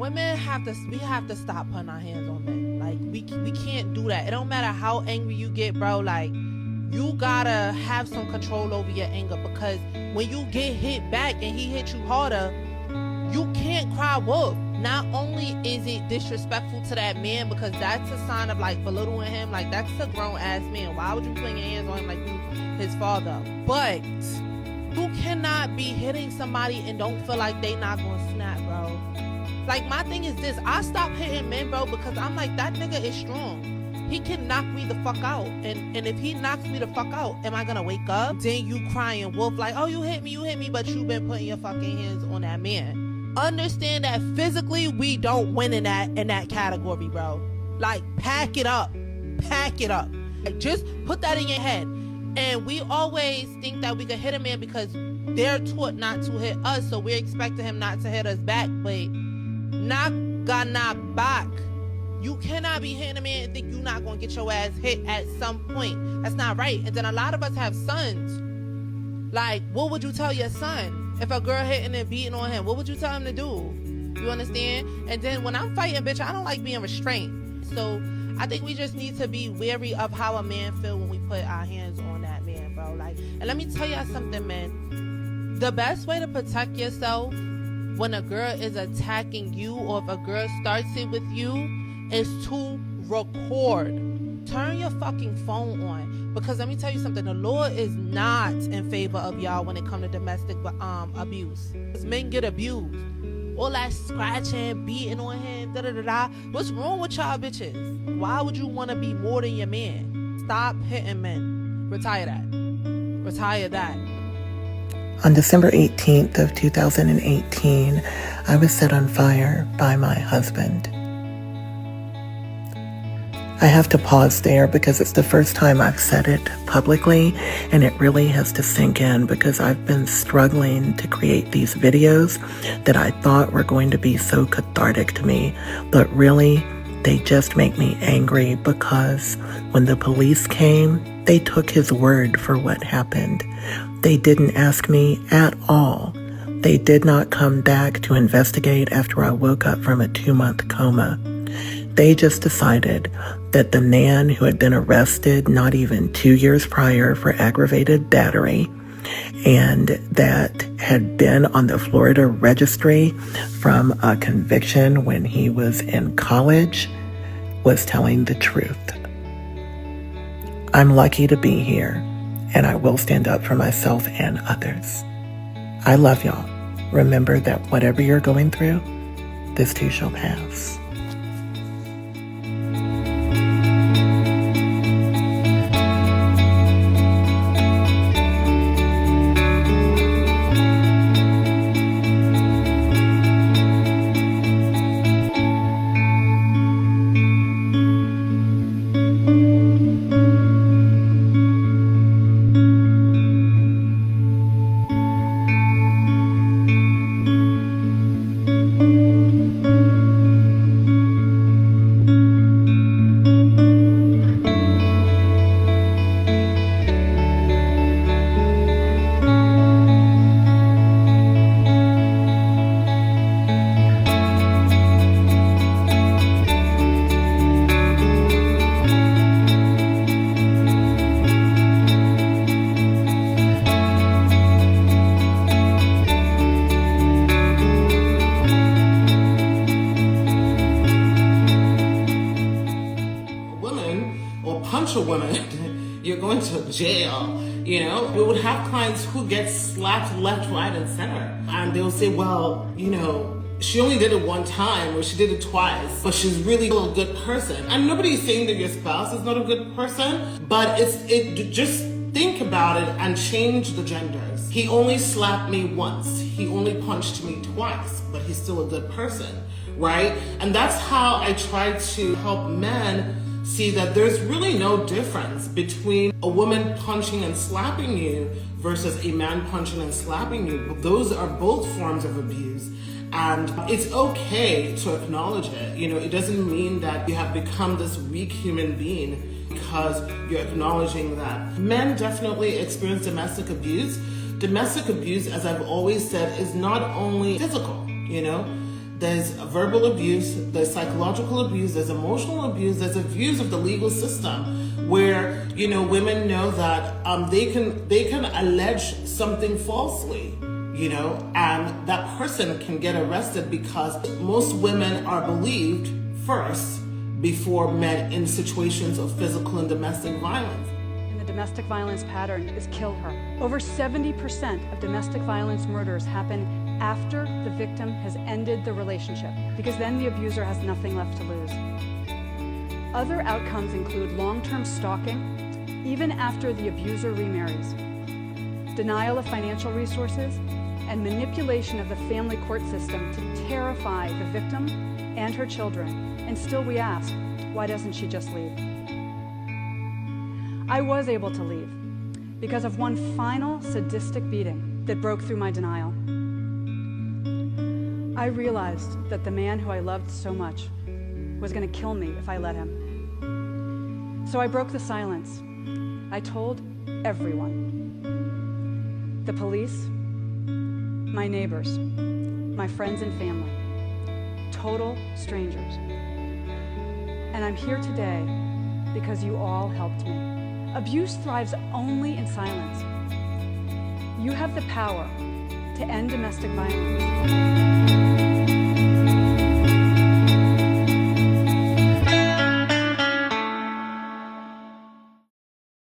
women we have to stop putting our hands on men. Like, we can't do that. It don't matter how angry you get, bro. Like, you gotta have some control over your anger, because when you get hit back and he hit you harder, you can't cry wolf. Not only is it disrespectful to that man, because that's a sign of like belittling him, like that's a grown ass man. Why would you put your hands on him like you his father? But you cannot be hitting somebody and don't feel like they not gonna snap, bro. Like, my thing is this: I stopped hitting men, bro, because I'm like, that nigga is strong. He can knock me the fuck out, and if he knocks me the fuck out, am I gonna wake up? Then you crying wolf like, oh, you hit me, but you been putting your fucking hands on that man. Understand that physically we don't win in that category, bro. Like, pack it up. Like, just put that in your head. And we always think that we can hit a man because they're taught not to hit us, so we're expecting him not to hit us back. But not gonna back. You cannot be hitting a man and think you're not gonna get your ass hit at some point. That's not right. And then a lot of us have sons. Like, what would you tell your son if a girl hitting and beating on him? What would you tell him to do? You understand? And then when I'm fighting, bitch, I don't like being restrained. So I think we just need to be wary of how a man feel when we put our hands on that man, bro. Like, and let me tell y'all something, man. The best way to protect yourself when a girl is attacking you, or if a girl starts it with you, is to record. Turn your fucking phone on, because let me tell you something: the Lord is not in favor of y'all when it comes to domestic abuse. Because men get abused. All that scratching, beating on him, da-da-da-da. What's wrong with y'all bitches? Why would you want to be more than your man? Stop hitting men. Retire that. On December 18th of 2018, I was set on fire by my husband. I have to pause there because it's the first time I've said it publicly, and it really has to sink in, because I've been struggling to create these videos that I thought were going to be so cathartic to me, but really they just make me angry, because when the police came, they took his word for what happened. They didn't ask me at all. They did not come back to investigate after I woke up from a 2-month coma. They just decided that the man who had been arrested not even 2 years prior for aggravated battery, and that had been on the Florida registry from a conviction when he was in college, was telling the truth. I'm lucky to be here, and I will stand up for myself and others. I love y'all. Remember that whatever you're going through, this too shall pass. punch a woman, you're going to jail. You know, we would have clients who get slapped left, right, and center. And they'll say, well, you know, she only did it one time or she did it twice, but she's really a good person. And nobody's saying that your spouse is not a good person, but just think about it and change the genders. He only slapped me once. He only punched me twice, but he's still a good person, right? And that's how I try to help men see that there's really no difference between a woman punching and slapping you versus a man punching and slapping you. Those are both forms of abuse. And it's okay to acknowledge it. You know, it doesn't mean that you have become this weak human being because you're acknowledging that. Men definitely experience domestic abuse. Domestic abuse, as I've always said, is not only physical, you know. There's verbal abuse, there's psychological abuse, there's emotional abuse, there's abuse of the legal system where, you know, women know that they can allege something falsely, you know, and that person can get arrested because most women are believed first before men in situations of physical and domestic violence. The domestic violence pattern is kill her. Over 70% of domestic violence murders happen after the victim has ended the relationship, because then the abuser has nothing left to lose. Other outcomes include long-term stalking, even after the abuser remarries, denial of financial resources, and manipulation of the family court system to terrify the victim and her children. And still we ask, why doesn't she just leave? I was able to leave because of one final sadistic beating that broke through my denial. I realized that the man who I loved so much was going to kill me if I let him. So I broke the silence. I told everyone. The police, my neighbors, my friends and family, total strangers. And I'm here today because you all helped me. Abuse thrives only in silence. You have the power to end domestic violence.